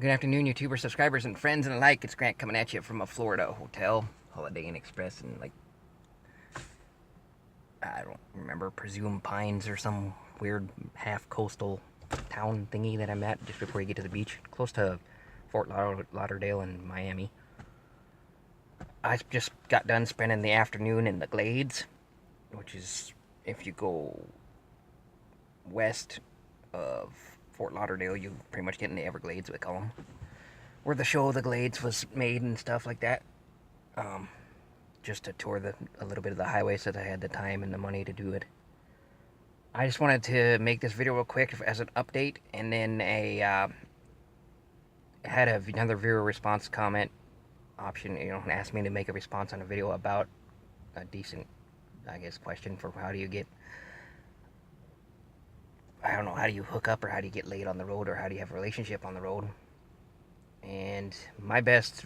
Good afternoon, YouTuber subscribers and friends and alike. It's Grant coming at you from a Florida hotel, Holiday Inn Express, in I don't remember, Presume Pines or some weird half coastal town thingy that I'm at just before you get to the beach, close to Fort Lauderdale in Miami. I just got done spending the afternoon in the Glades, which is if you go west of Fort Lauderdale, you pretty much get in the Everglades, we call them, where the show The Glades was made and stuff like that. Um, just to tour a little bit of the highway so that I had the time and the money to do it. I just wanted to make this video real quick as an update, and then had another viewer response comment option, and asked me to make a response on a video about a decent, I guess, question for how do you get, I don't know, how do you hook up or how do you get laid on the road or how do you have a relationship on the road. And my best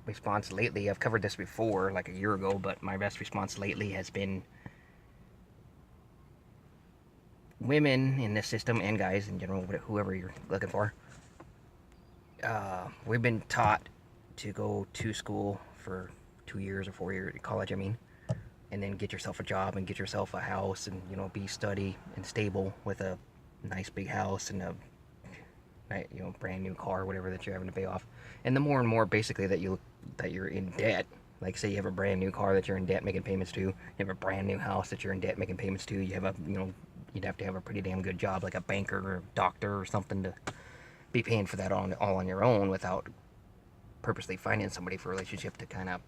response lately, I've covered this before like a year ago, but my best response lately has been women in this system and guys in general, whoever you're looking for. We've been taught to go to school for 2 years or 4 years, college I mean, and then get yourself a job and get yourself a house and be steady and stable with a nice big house and a brand new car, whatever that you're having to pay off. And the more and more basically that you're in debt, like say you have a brand new car that you're in debt making payments to, you have a brand new house that you're in debt making payments to, you have a you'd have to have a pretty damn good job like a banker or a doctor or something to be paying for that all on your own without purposely finding somebody for a relationship to kind of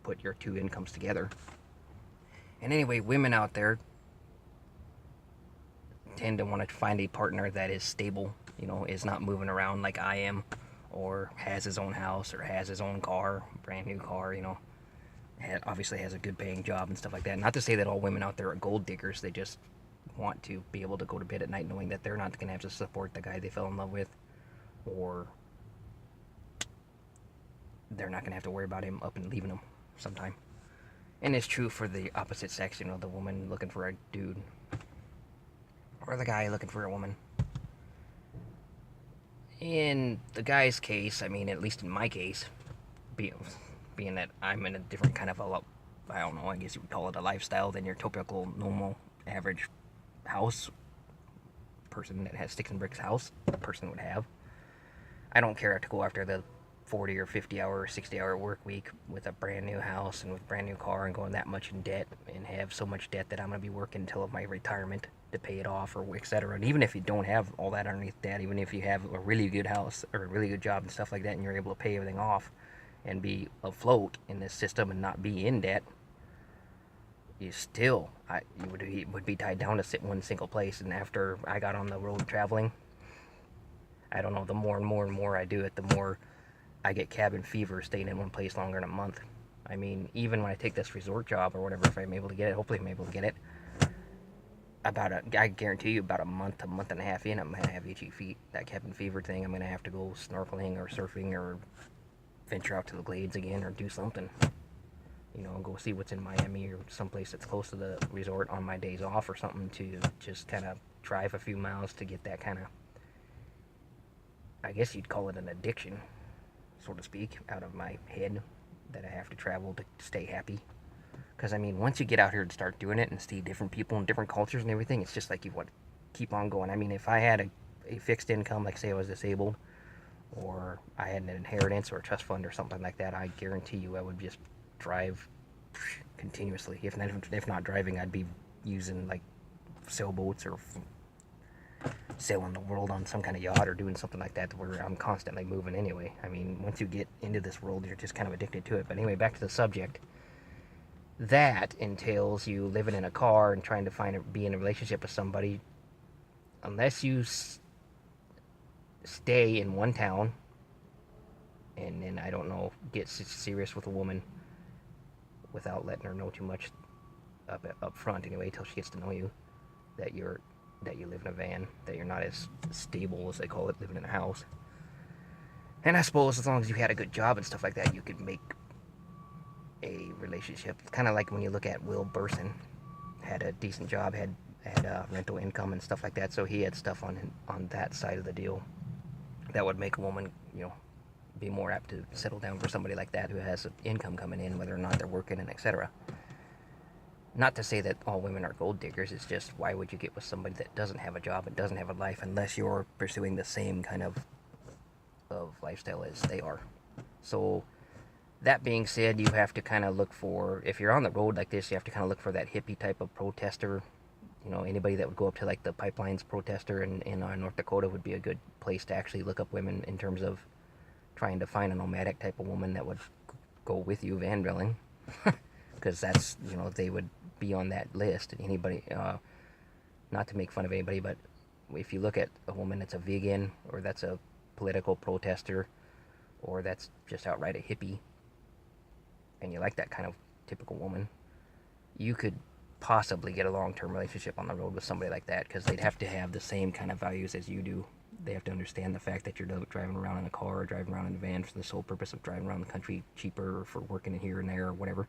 put your two incomes together. And anyway, women out there tend to want to find a partner that is stable, is not moving around like I am, or has his own house or has his own car, brand new car, obviously has a good paying job and stuff like that. Not to say that all women out there are gold diggers, they just want to be able to go to bed at night knowing that they're not going to have to support the guy they fell in love with, or they're not going to have to worry about him up and leaving them sometime. And it's true for the opposite sex, the woman looking for a dude, or the guy looking for a woman. In the guy's case, I mean, at least in my case, being that I'm in a different kind of I don't know, I guess you would call it a lifestyle than your typical, normal, average house person that has sticks and bricks house person would have. I don't care to go after the 40 or 50 hour or 60 hour work week with a brand new house and with a brand new car and going that much in debt and have so much debt that I'm going to be working until my retirement to pay it off, or etc. And even if you don't have all that underneath that, even if you have a really good house or a really good job and stuff like that, and you're able to pay everything off and be afloat in this system and not be in debt, you still you would be tied down to sit in one single place. And after I got on the road traveling, I don't know, the more and more and more I do it, the more I get cabin fever staying in one place longer than a month. I mean, even when I take this resort job or whatever, if I'm able to get it, hopefully I'm able to get it, I guarantee you about a month and a half in, I'm going to have itchy feet. That cabin fever thing, I'm going to have to go snorkeling or surfing or venture out to the Glades again or do something. Go see what's in Miami or someplace that's close to the resort on my days off or something, to just kind of drive a few miles to get that kind of, I guess you'd call it an addiction, so to speak, out of my head, that I have to travel to stay happy. Because, I mean, once you get out here and start doing it and see different people and different cultures and everything, it's just like you want to keep on going. I mean, if I had a fixed income, like say I was disabled, or I had an inheritance or a trust fund or something like that, I guarantee you I would just drive continuously. If not driving, I'd be using like sailboats or sailing the world on some kind of yacht or doing something like that, where I'm constantly moving anyway. I mean, once you get into this world, you're just kind of addicted to it. But anyway, back to the subject. That entails you living in a car and trying to be in a relationship with somebody. Unless you stay in one town and then, I don't know, get serious with a woman without letting her know too much up front anyway, till she gets to know you, that you live in a van, that you're not as stable as they call it, living in a house. And I suppose as long as you had a good job and stuff like that, you could make a relationship. Kind of like when you look at Will Burson, had a decent job, had rental income and stuff like that, so he had stuff on that side of the deal that would make a woman, be more apt to settle down for somebody like that who has an income coming in, whether or not they're working, and etc. Not to say that all women are gold diggers. It's just, why would you get with somebody that doesn't have a job and doesn't have a life unless you're pursuing the same kind of lifestyle as they are. So that being said, you have to kind of look for, if you're on the road like this, you have to kind of look for that hippie type of protester. Anybody that would go up to like the pipelines protester in North Dakota would be a good place to actually look up women in terms of trying to find a nomadic type of woman that would go with you van drilling, because that's, they would be on that list. Anybody, not to make fun of anybody, but if you look at a woman that's a vegan, or that's a political protester, or that's just outright a hippie, and you like that kind of typical woman, you could possibly get a long-term relationship on the road with somebody like that, because they'd have to have the same kind of values as you do. They have to understand the fact that you're driving around in a car or driving around in a van for the sole purpose of driving around the country cheaper, or for working here and there or whatever.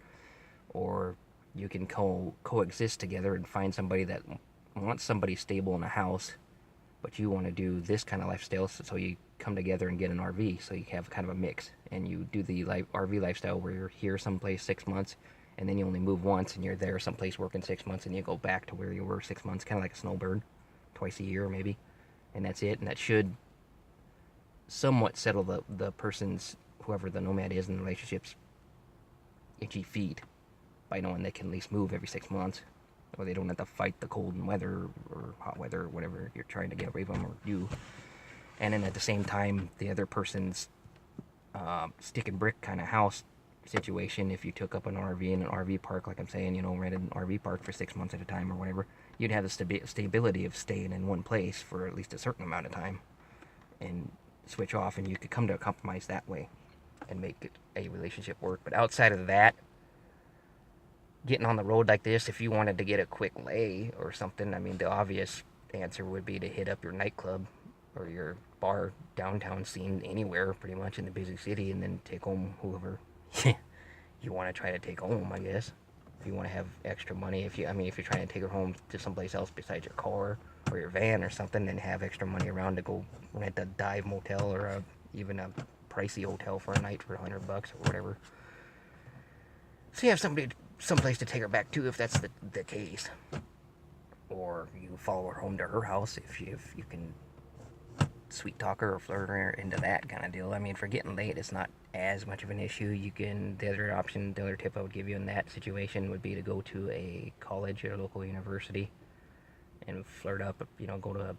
Or you can coexist together and find somebody that wants somebody stable in a house, but you want to do this kind of lifestyle, so you come together and get an RV, so you have kind of a mix, and you do the RV lifestyle where you're here someplace 6 months, and then you only move once, and you're there someplace working 6 months, and you go back to where you were 6 months, kind of like a snowbird, twice a year maybe, and that's it. And that should somewhat settle the person's, whoever the nomad is in the relationship's, itchy feet, by knowing they can at least move every 6 months, or they don't have to fight the cold and weather or hot weather or whatever you're trying to get away from or do. And then at the same time, the other person's stick and brick kind of house situation, if you took up an RV in an RV park, like I'm saying, rented an RV park for 6 months at a time or whatever, you'd have the stability of staying in one place for at least a certain amount of time and switch off, and you could come to a compromise that way and make a relationship work. But outside of that, getting on the road like this, if you wanted to get a quick lay or something, I mean, the obvious answer would be to hit up your nightclub or your bar downtown scene anywhere pretty much in the busy city, and then take home whoever you want to try to take home, I guess. If you want to have extra money, if you're trying to take her home to someplace else besides your car or your van or something, then have extra money around to go rent a dive motel, or even a pricey hotel for a night for $100 or whatever. So you have someplace to take her back to, if that's the case. Or you follow her home to her house if you can sweet talk her or flirt her into that kind of deal. I mean, for getting late, it's not as much of an issue. The other tip I would give you in that situation would be to go to a college or a local university and flirt up, go to a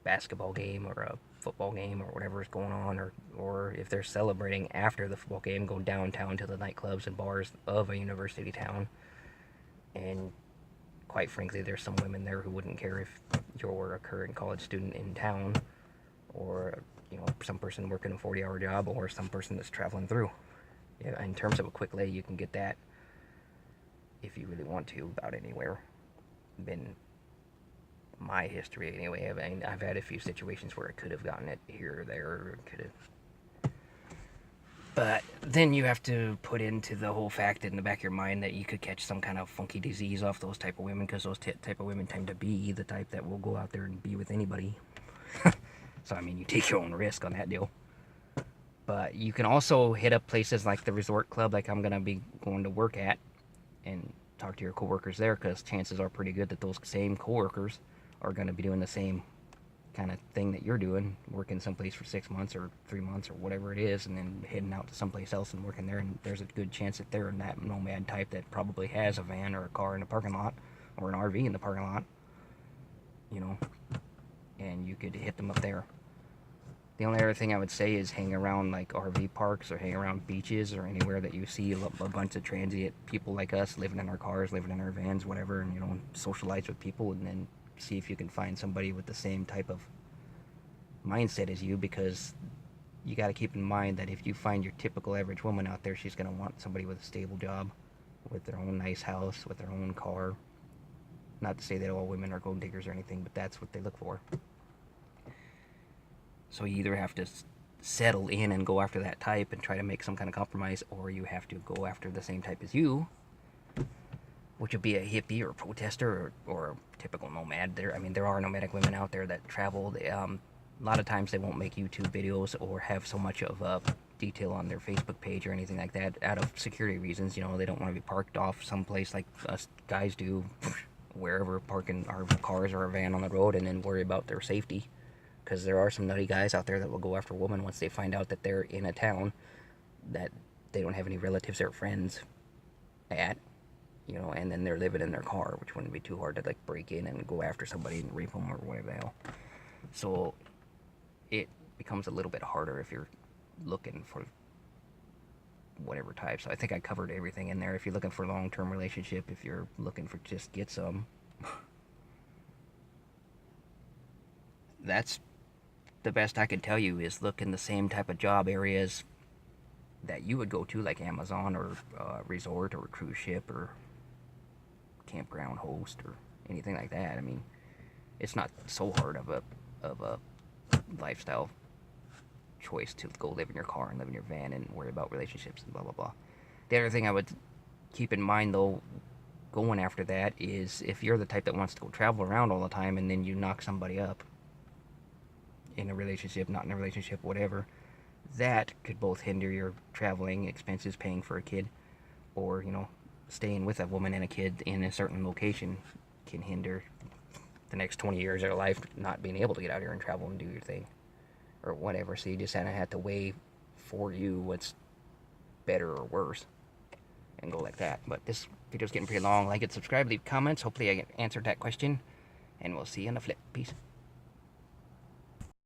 basketball game or a football game or whatever is going on, or if they're celebrating after the football game, go downtown to the nightclubs and bars of a university town. And quite frankly, there's some women there who wouldn't care if you're a current college student in town, or some person working a 40-hour job, or some person that's traveling through. In terms of a quick lay, you can get that if you really want to, about anywhere. In my history anyway, I've had a few situations where I could have gotten it here or there, or could have. But then you have to put into the whole fact in the back of your mind that you could catch some kind of funky disease off those type of women, because those type of women tend to be the type that will go out there and be with anybody. So, I mean, you take your own risk on that deal. But you can also hit up places like the resort club, like I'm going to be going to work at, and talk to your coworkers there, because chances are pretty good that those same coworkers are going to be doing the same kind of thing that you're doing, working someplace for 6 months or 3 months or whatever it is, and then heading out to someplace else and working there. And there's a good chance that they're in that nomad type that probably has a van or a car in the parking lot, or an RV in the parking lot, and you could hit them up there. The only other thing I would say is hang around like RV parks, or hang around beaches, or anywhere that you see a bunch of transient people like us living in our cars, living in our vans, whatever, and socialize with people, and then see if you can find somebody with the same type of mindset as you, because you got to keep in mind that if you find your typical average woman out there, she's going to want somebody with a stable job, with their own nice house, with their own car. Not to say that all women are gold diggers or anything, but that's what they look for. So you either have to settle in and go after that type and try to make some kind of compromise, or you have to go after the same type as you, which would be a hippie or a protester or a typical nomad. There are nomadic women out there that travel. A lot of times they won't make YouTube videos or have so much of a detail on their Facebook page or anything like that out of security reasons. You know, they don't want to be parked off someplace like us guys do, wherever, parking our cars or a van on the road and then worry about their safety. Because there are some nutty guys out there that will go after women once they find out that they're in a town that they don't have any relatives or friends at, you know, and then they're living in their car, which wouldn't be too hard to like break in and go after somebody and rape them or whatever the hell. So it becomes a little bit harder if you're looking for whatever type. So I think I covered everything in there. If you're looking for a long-term relationship, if you're looking for just get some, that's the best I can tell you is look in the same type of job areas that you would go to, like Amazon or resort or cruise ship or campground host or anything like that. I mean, it's not so hard of a lifestyle choice to go live in your car and live in your van and worry about relationships and blah blah blah. The other thing I would keep in mind though, going after that, is if you're the type that wants to go travel around all the time and then you knock somebody up in a relationship, not in a relationship, whatever, that could both hinder your traveling expenses, paying for a kid, or, you know, staying with a woman and a kid in a certain location can hinder the next 20 years of your life not being able to get out here and travel and do your thing or whatever. So you just kind of have to weigh for you what's better or worse and go like that. But this video's getting pretty long. Like it, subscribe, leave comments. Hopefully I answered that question, and we'll see you on the flip. Peace.